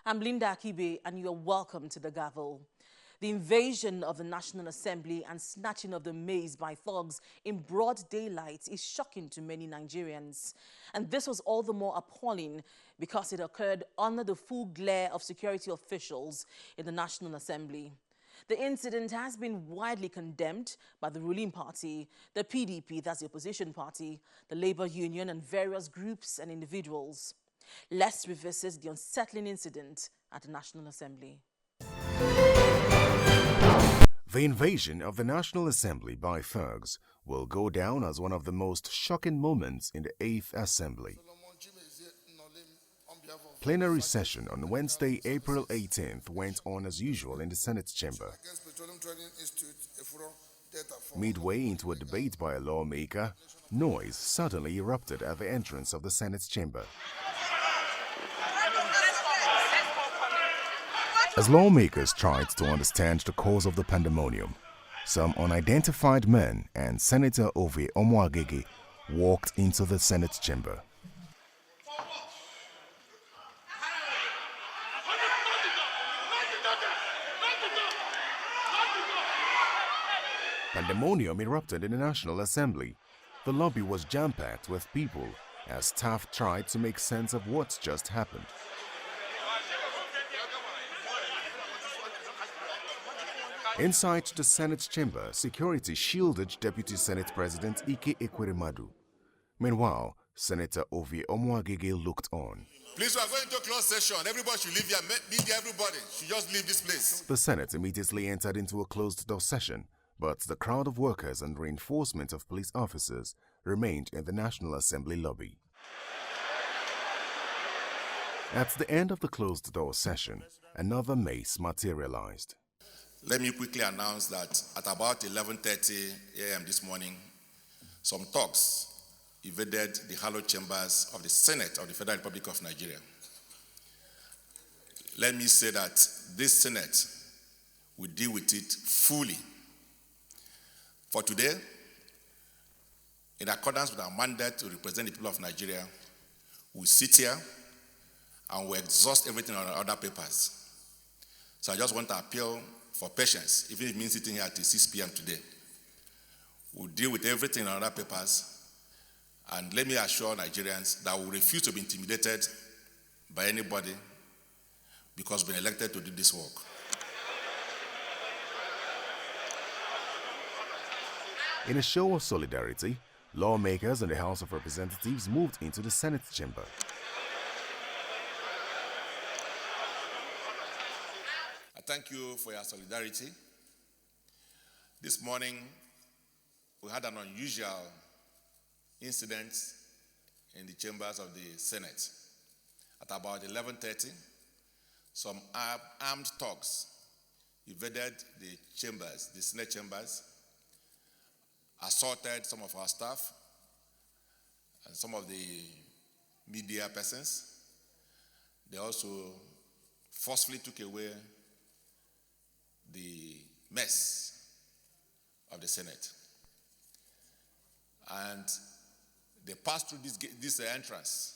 I'm Linda Akibe, and you are welcome to the Gavel. The invasion of the National Assembly and snatching of the Mace by thugs in broad daylight is shocking to many Nigerians. And this was all the more appalling because it occurred under the full glare of security officials in the National Assembly. The incident has been widely condemned by the ruling party, the PDP, that's the opposition party, the Labour Union, and various groups and individuals. Let's revisit the unsettling incident at the National Assembly. The invasion of the National Assembly by thugs will go down as one of the most shocking moments in the 8th Assembly. Plenary session on Wednesday, April 18th went on as usual in the Senate chamber. Midway into a debate by a lawmaker, noise suddenly erupted at the entrance of the Senate chamber. As lawmakers tried to understand the cause of the pandemonium, some unidentified men and Senator Omo-Agege walked into the Senate chamber. Pandemonium erupted in the National Assembly. The lobby was jam-packed with people as staff tried to make sense of what just happened. Inside the Senate chamber, security shielded Deputy Senate President Ike Ekweremadu. Meanwhile, Senator Omo-Agege looked on. Please, we are going to close session. Everybody should leave here. Media, everybody should just leave this place. The Senate immediately entered into a closed-door session, but the crowd of workers and reinforcement of police officers remained in the National Assembly lobby. At the end of the closed-door session, another mace materialized. Let me quickly announce that at about 11:30 a.m. this morning, some thugs invaded the hallowed chambers of the Senate of the Federal Republic of Nigeria. Let me say that this Senate will deal with it fully. For today, in accordance with our mandate to represent the people of Nigeria, we'll sit here and we'll exhaust everything on other papers. So I just want to appeal for patience, even if it means sitting here till 6 p.m. today. We'll deal with everything on other papers, and let me assure Nigerians that we refuse to be intimidated by anybody because we've been elected to do this work. In a show of solidarity, lawmakers in the House of Representatives moved into the Senate chamber. I thank you for your solidarity. This morning, we had an unusual incident in the chambers of the Senate. At about 11:30, some armed thugs invaded the chambers, the Senate chambers, assaulted some of our staff and some of the media persons. They also forcefully took away the mess of the Senate. And they passed through this entrance,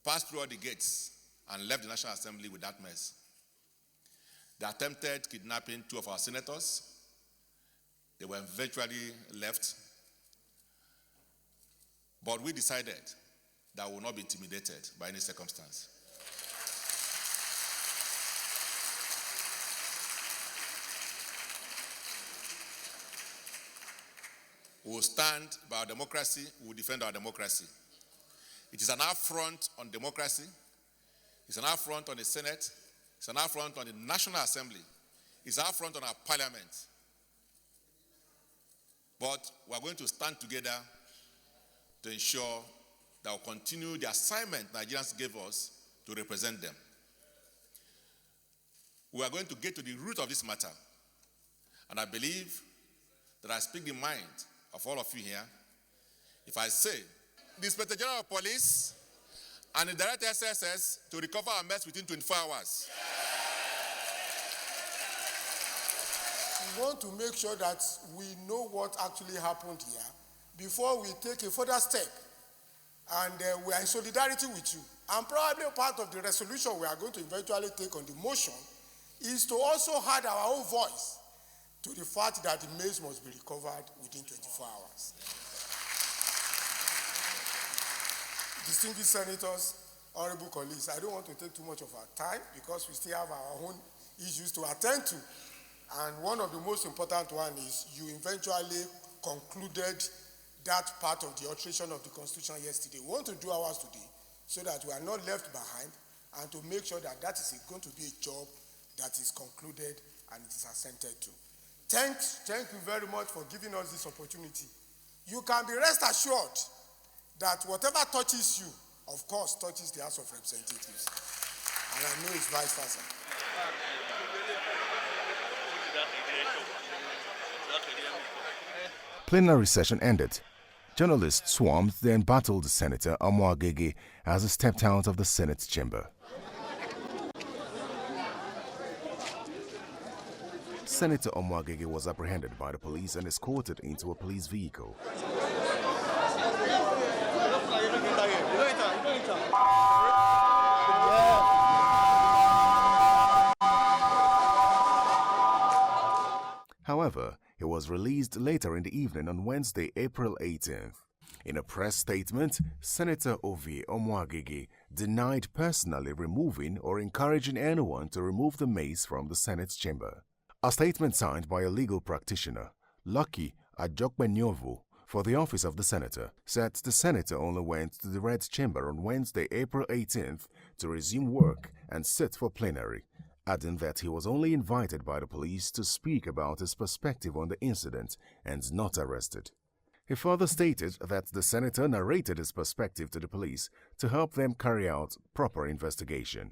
passed through all the gates, and left the National Assembly with that mess. They attempted kidnapping 2 of our senators. They were eventually left. But we decided that we will not be intimidated by any circumstance. We will stand by our democracy, we will defend our democracy. It is an affront on democracy, it's an affront on the Senate, it's an affront on the National Assembly, it's an affront on our parliament. But we are going to stand together to ensure that we'll continue the assignment Nigerians gave us to represent them. We are going to get to the root of this matter. And I believe that I speak the mind of all of you here if I say the Inspector General of Police and the Director SSS to recover our mess within 24 hours. We want to make sure that we know what actually happened here before we take a further step And we are in solidarity with you. And probably part of the resolution we are going to eventually take on the motion is to also add our own voice to the fact that the maize must be recovered within 24 hours. Distinguished senators, honorable colleagues, I don't want to take too much of our time because we still have our own issues to attend to. And one of the most important one is you eventually concluded that part of the alteration of the Constitution yesterday. We want to do ours today so that we are not left behind and to make sure that that is going to be a job that is concluded and it is assented to. Thank you very much for giving us this opportunity. You can be rest assured that whatever touches you, of course, touches the House of Representatives. And I know it's vice versa. Plenary session ended. Journalists swarmed, then battled the Senator Omo-Agege as he stepped out of the Senate chamber. Senator Omo-Agege was apprehended by the police and escorted into a police vehicle. However, he was released later in the evening on Wednesday, April 18th. In a press statement, Senator Omo-Agege denied personally removing or encouraging anyone to remove the mace from the Senate chamber. A statement signed by a legal practitioner, Lucky Ajokbenyovo, for the office of the senator, said the senator only went to the Red Chamber on Wednesday, April 18th to resume work and sit for plenary, adding that he was only invited by the police to speak about his perspective on the incident and not arrested. He further stated that the senator narrated his perspective to the police to help them carry out proper investigation.